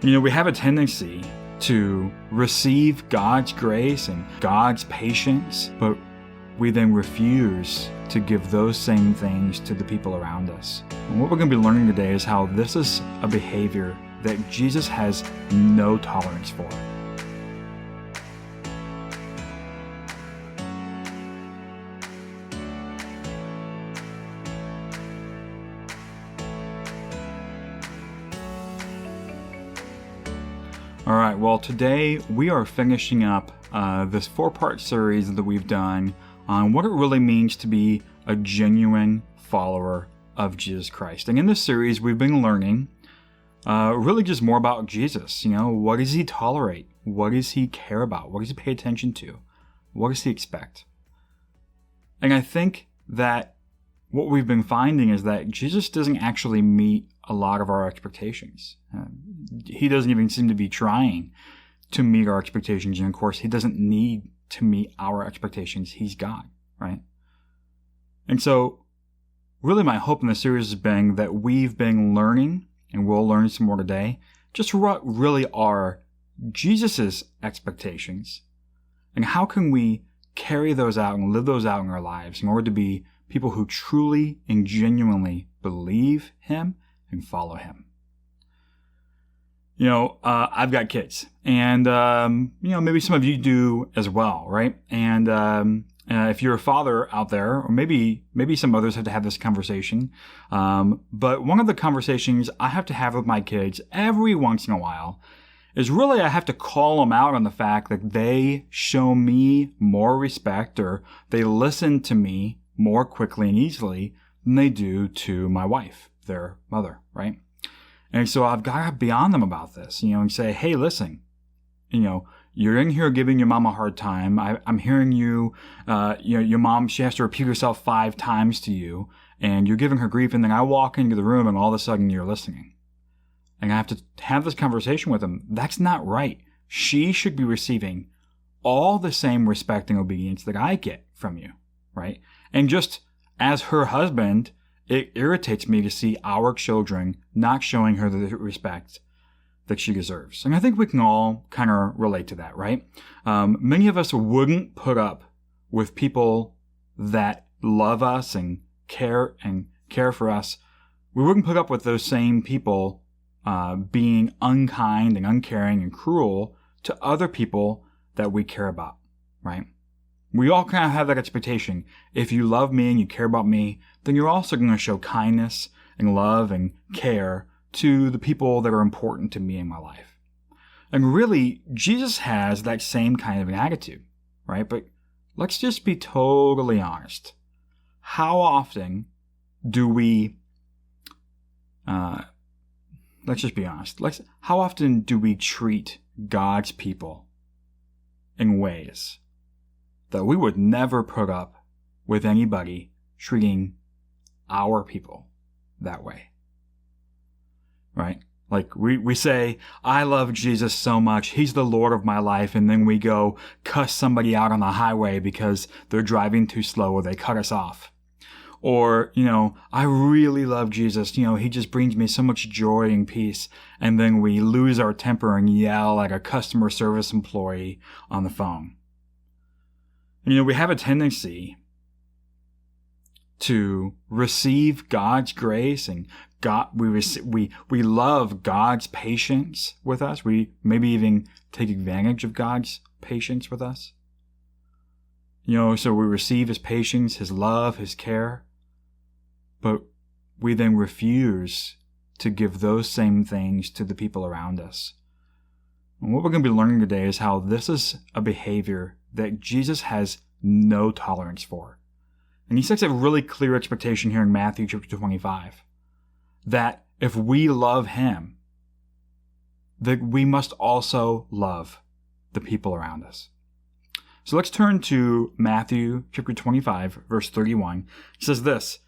We have a tendency to receive God's grace and God's patience, but we then refuse to give those same things to the people around us. And what we're going to be learning today is how this is a behavior that Jesus has no tolerance for. All right, well, today we are finishing up this 4-part series that we've done on what it really means to be a genuine follower of Jesus Christ. And in this series, we've been learning really just more about Jesus. What does he tolerate? What does he care about? What does he pay attention to? What does he expect? And I think that what we've been finding is that Jesus doesn't actually meet a lot of our expectations. He doesn't even seem to be trying to meet our expectations. And of course, he doesn't need to meet our expectations. He's God, right? And so really my hope in this series has been that we've been learning, and we'll learn some more today, just what really are Jesus's expectations and how can we carry those out and live those out in our lives in order to be people who truly and genuinely believe him and follow him. I've got kids, and maybe some of you do as well, right? And if you're a father out there, or maybe some others have to have this conversation, but one of the conversations I have to have with my kids every once in a while is really I have to call them out on the fact that they show me more respect, or they listen to me more quickly and easily than they do to my wife, their mother, right? And so I've got to be on them about this, and say, hey, listen, you're in here giving your mom a hard time. I'm hearing you, your mom, she has to repeat herself 5 times to you, and you're giving her grief, and then I walk into the room and all of a sudden you're listening. And I have to have this conversation with them. That's not right. She should be receiving all the same respect and obedience that I get from you, right? And just as her husband, it irritates me to see our children not showing her the respect that she deserves. And I think we can all kind of relate to that, right? Many of us wouldn't put up with people that love us and care for us. We wouldn't put up with those same people being unkind and uncaring and cruel to other people that we care about, right? We all kind of have that expectation. If you love me and you care about me, then you're also going to show kindness and love and care to the people that are important to me in my life. And really, Jesus has that same kind of an attitude, right? But let's just be totally honest. How often do we, let's just be honest. How often do we treat God's people in ways that we would never put up with anybody treating our people that way, right? Like we say, I love Jesus so much, he's the Lord of my life, and then we go cuss somebody out on the highway because they're driving too slow or they cut us off. Or, I really love Jesus, he just brings me so much joy and peace, and then we lose our temper and yell like a customer service employee on the phone. We have a tendency to receive God's grace and we love God's patience with us. We maybe even take advantage of God's patience with us. So we receive his patience, his love, his care, but we then refuse to give those same things to the people around us. And what we're going to be learning today is how this is a behavior that Jesus has no tolerance for. And he sets a really clear expectation here in Matthew chapter 25, that if we love him, that we must also love the people around us. So let's turn to Matthew chapter 25, verse 31. It says this,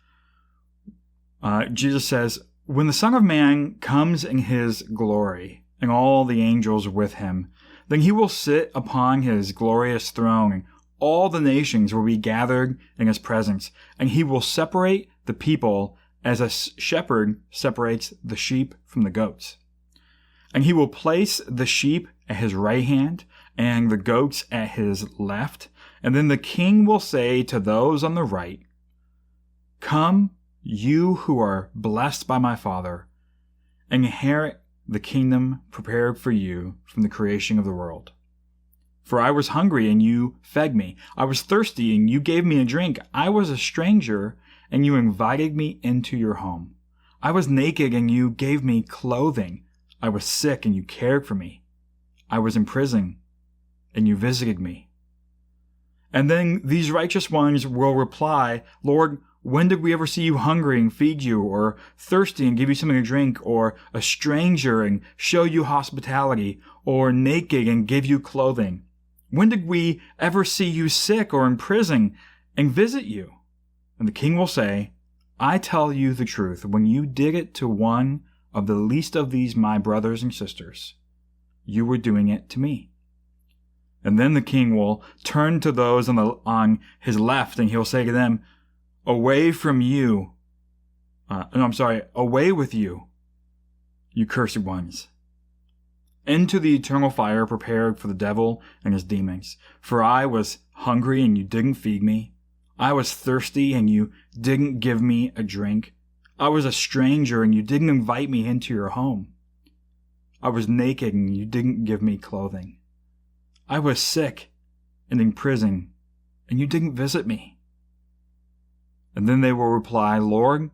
Jesus says, "When the Son of Man comes in his glory, and all the angels with him, then he will sit upon his glorious throne, and all the nations will be gathered in his presence, and he will separate the people as a shepherd separates the sheep from the goats. And he will place the sheep at his right hand and the goats at his left. And then the king will say to those on the right, "Come, you who are blessed by my Father, and inherit the kingdom prepared for you from the creation of the world. For I was hungry, and you fed me. I was thirsty, and you gave me a drink. I was a stranger, and you invited me into your home. I was naked, and you gave me clothing. I was sick, and you cared for me. I was in prison, and you visited me." And then these righteous ones will reply, "Lord, when did we ever see you hungry and feed you, or thirsty and give you something to drink, or a stranger and show you hospitality, or naked and give you clothing? When did we ever see you sick or in prison and visit you?" And the king will say, "I tell you the truth, when you did it to one of the least of these my brothers and sisters, you were doing it to me." And then the king will turn to those on his left, and he'll say to them, away with you, you cursed ones, into the eternal fire prepared for the devil and his demons. For I was hungry, and you didn't feed me. I was thirsty, and you didn't give me a drink. I was a stranger, and you didn't invite me into your home. I was naked, and you didn't give me clothing. I was sick and in prison, and you didn't visit me." And then they will reply, "Lord,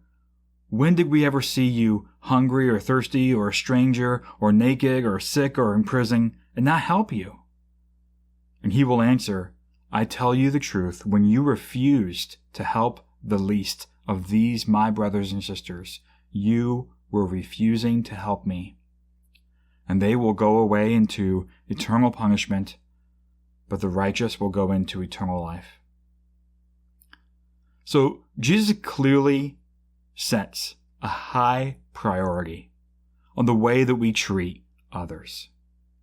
when did we ever see you hungry or thirsty or a stranger or naked or sick or in prison and not help you?" And he will answer, "I tell you the truth, when you refused to help the least of these my brothers and sisters, you were refusing to help me." And they will go away into eternal punishment, but the righteous will go into eternal life. So Jesus clearly sets a high priority on the way that we treat others,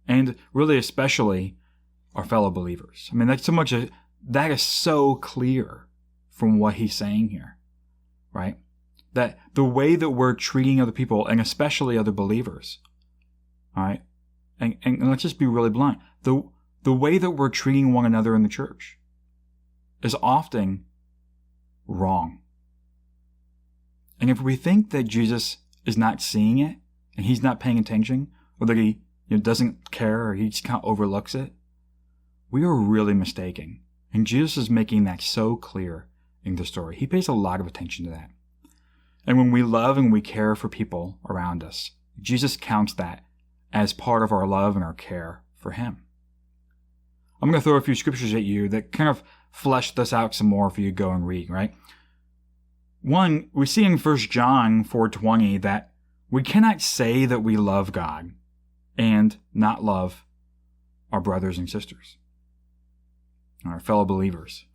and really especially our fellow believers. I mean, that is so clear from what he's saying here, right? That the way that we're treating other people, and especially other believers, all right, and let's just be really blunt, the way that we're treating one another in the church is often wrong. And if we think that Jesus is not seeing it, and he's not paying attention, or that he doesn't care, or he just kind of overlooks it, we are really mistaken. And Jesus is making that so clear in the story. He pays a lot of attention to that. And when we love and we care for people around us, Jesus counts that as part of our love and our care for him. I'm going to throw a few scriptures at you that kind of flesh this out some more for you to go and read, right? One, we see in 1 John 4:20 that we cannot say that we love God and not love our brothers and sisters, our fellow believers.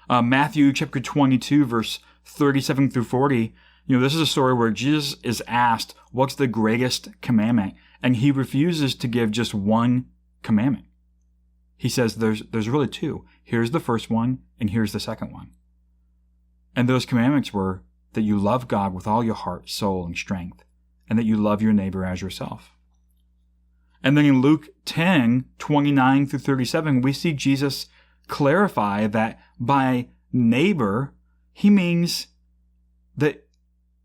Matthew chapter 22, verse 37 through 40, this is a story where Jesus is asked, what's the greatest commandment? And he refuses to give just one commandment. He says there's really two. Here's the first one, and here's the second one. And those commandments were that you love God with all your heart, soul, and strength, and that you love your neighbor as yourself. And then in Luke 10:29 through 37, we see Jesus clarify that by neighbor, he means that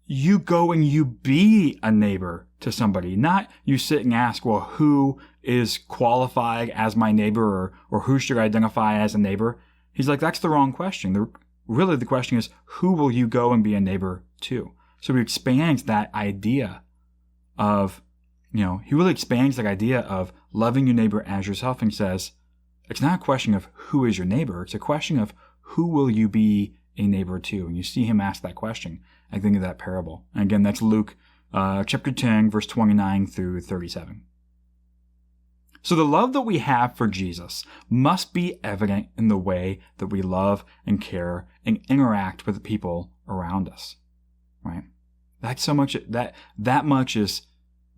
you go and you be a neighbor to somebody, not you sit and ask, well, who is qualified as my neighbor, or who should I identify as a neighbor? He's like, that's the wrong question. Really, the question is, who will you go and be a neighbor to? So he expands that idea of, he really expands that idea of loving your neighbor as yourself, and says, it's not a question of who is your neighbor, it's a question of who will you be a neighbor to? And you see him ask that question, I think, of that parable. And again, that's Luke chapter 10, verse 29 through 37. So the love that we have for Jesus must be evident in the way that we love and care and interact with the people around us, right? That much is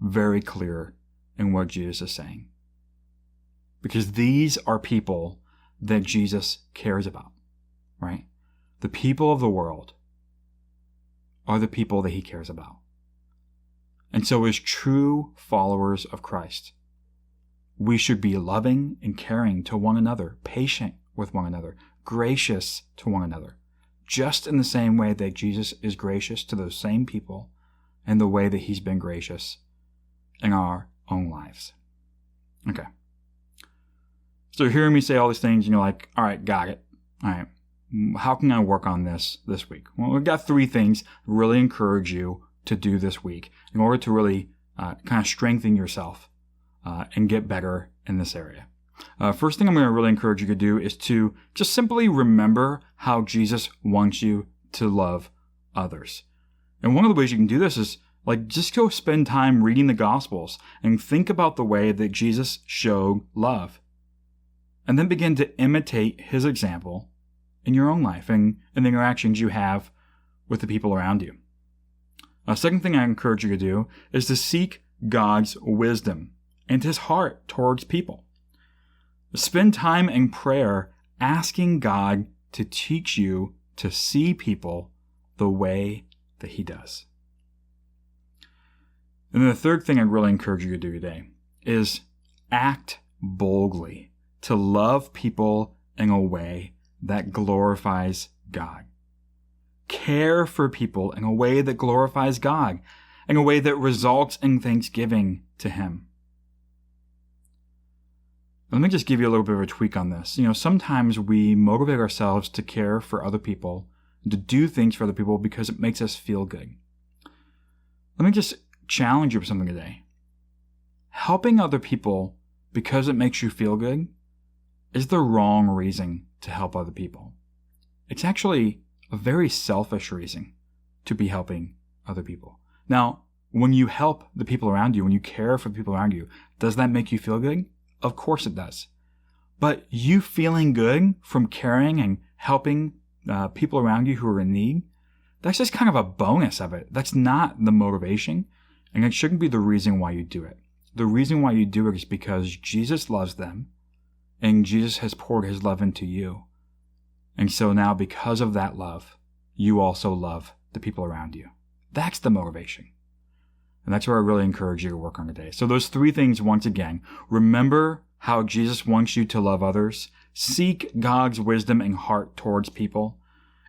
very clear in what Jesus is saying. Because these are people that Jesus cares about, right? The people of the world are the people that he cares about. And so as true followers of Christ, we should be loving and caring to one another, patient with one another, gracious to one another, just in the same way that Jesus is gracious to those same people and the way that he's been gracious in our own lives. Okay. So you're hearing me say all these things and you're like, all right, got it. All right. How can I work on this week? Well, we've got 3 things I really encourage you to do this week in order to really kind of strengthen yourself and get better in this area. First thing I'm going to really encourage you to do is to just simply remember how Jesus wants you to love others. And one of the ways you can do this is just go spend time reading the Gospels and think about the way that Jesus showed love. And then begin to imitate his example in your own life and in the interactions you have with the people around you. A second thing I encourage you to do is to seek God's wisdom and his heart towards people. Spend time in prayer asking God to teach you to see people the way that he does. And then the third thing I'd really encourage you to do today is act boldly to love people in a way that glorifies God. Care for people in a way that glorifies God, in a way that results in thanksgiving to him. Let me just give you a little bit of a tweak on this. Sometimes we motivate ourselves to care for other people, to do things for other people because it makes us feel good. Let me just challenge you with something today. Helping other people because it makes you feel good is the wrong reason to help other people. It's actually a very selfish reason to be helping other people. Now, when you help the people around you, when you care for the people around you, does that make you feel good? Of course it does. But you feeling good from caring and helping people around you who are in need, that's just kind of a bonus of it. That's not the motivation, and it shouldn't be the reason why you do it. The reason why you do it is because Jesus loves them, and Jesus has poured his love into you. And so now, because of that love, you also love the people around you. That's the motivation. And that's where I really encourage you to work on today. So those 3 things, once again, remember how Jesus wants you to love others, seek God's wisdom and heart towards people,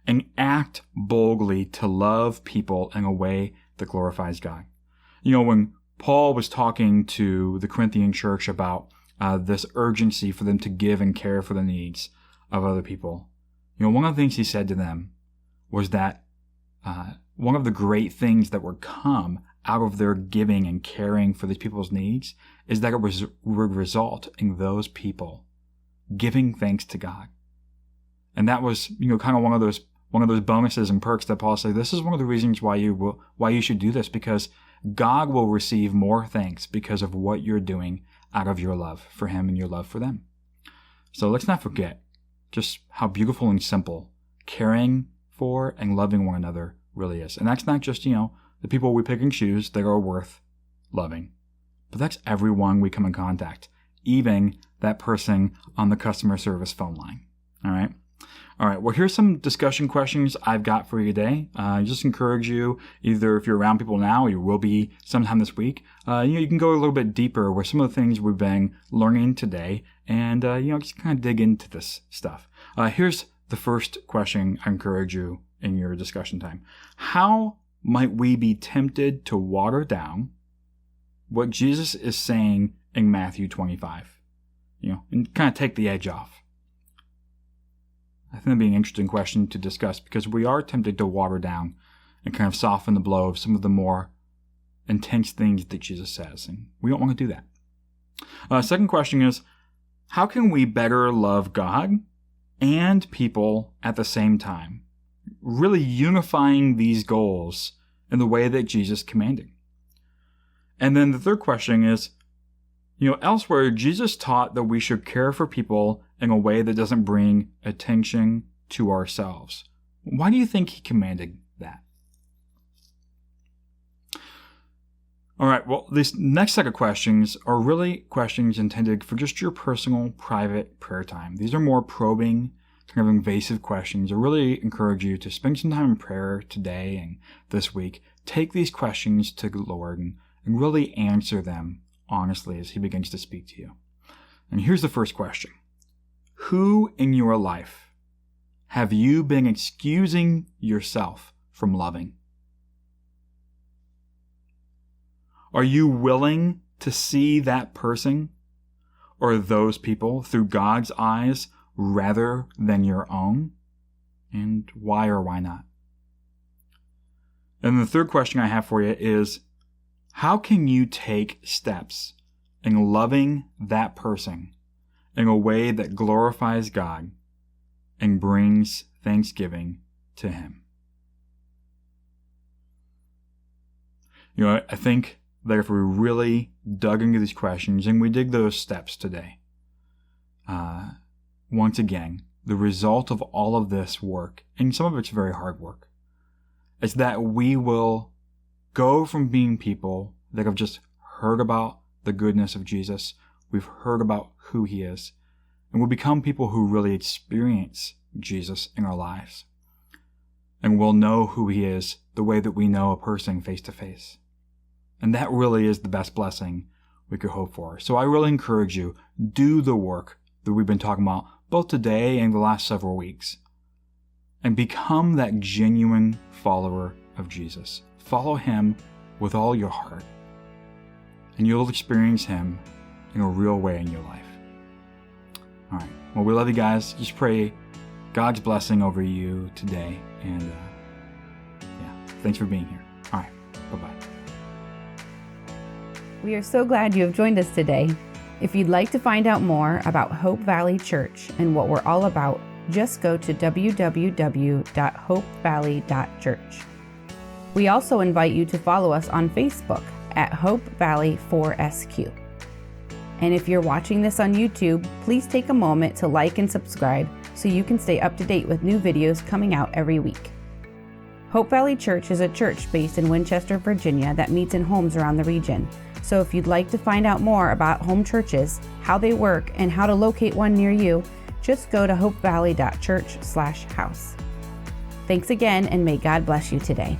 and act boldly to love people in a way that glorifies God. When Paul was talking to the Corinthian church about this urgency for them to give and care for the needs of other people, one of the things he said to them was that one of the great things that would come out of their giving and caring for these people's needs is that it would result in those people giving thanks to God. And that was, kind of one of those bonuses and perks that Paul said, this is one of the reasons why you should do this, because God will receive more thanks because of what you're doing out of your love for him and your love for them. So let's not forget just how beautiful and simple caring for and loving one another really is. And that's not just, the people we pick and choose that are worth loving, but that's everyone we come in contact, even that person on the customer service phone line. All right. Well, here's some discussion questions I've got for you today. I just encourage you, either if you're around people now, or you will be sometime this week, you can go a little bit deeper with some of the things we've been learning today and, just kind of dig into this stuff. Here's the first question I encourage you in your discussion time. How might we be tempted to water down what Jesus is saying in Matthew 25? And kind of take the edge off. I think that'd be an interesting question to discuss, because we are tempted to water down and kind of soften the blow of some of the more intense things that Jesus says, and we don't want to do that. Second question is, how can we better love God and people at the same time, really unifying these goals in the way that Jesus commanded? And then the third question is, elsewhere, Jesus taught that we should care for people in a way that doesn't bring attention to ourselves. Why do you think he commanded that? All right, well, this next set of questions are really questions intended for just your personal, private prayer time. These are more probing, kind of invasive questions. I really encourage you to spend some time in prayer today and this week. Take these questions to the Lord and really answer them honestly as he begins to speak to you. And here's the first question. Who in your life have you been excusing yourself from loving? Are you willing to see that person or those people through God's eyes rather than your own? And why or why not? And the third question I have for you is, how can you take steps in loving that person in a way that glorifies God and brings thanksgiving to Him? I think that if we really dug into these questions and we dig those steps today, once again, the result of all of this work, and some of it's very hard work, is that we will go from being people that have just heard about the goodness of Jesus, we've heard about who He is, and we'll become people who really experience Jesus in our lives. And we'll know who He is the way that we know a person face to face. And that really is the best blessing we could hope for. So I really encourage you, do the work that we've been talking about both today and the last several weeks, and become that genuine follower of Jesus. Follow Him with all your heart, and you'll experience Him in a real way in your life. All right. Well, we love you guys. Just pray God's blessing over you today. And thanks for being here. All right. Bye-bye. We are so glad you have joined us today. If you'd like to find out more about Hope Valley Church and what we're all about, just go to www.hopevalley.church. We also invite you to follow us on Facebook at Hope Valley 4SQ. And if you're watching this on YouTube, please take a moment to like and subscribe so you can stay up to date with new videos coming out every week. Hope Valley Church is a church based in Winchester, Virginia that meets in homes around the region. So if you'd like to find out more about home churches, how they work, and how to locate one near you, just go to hopevalley.church/house. Thanks again, and may God bless you today.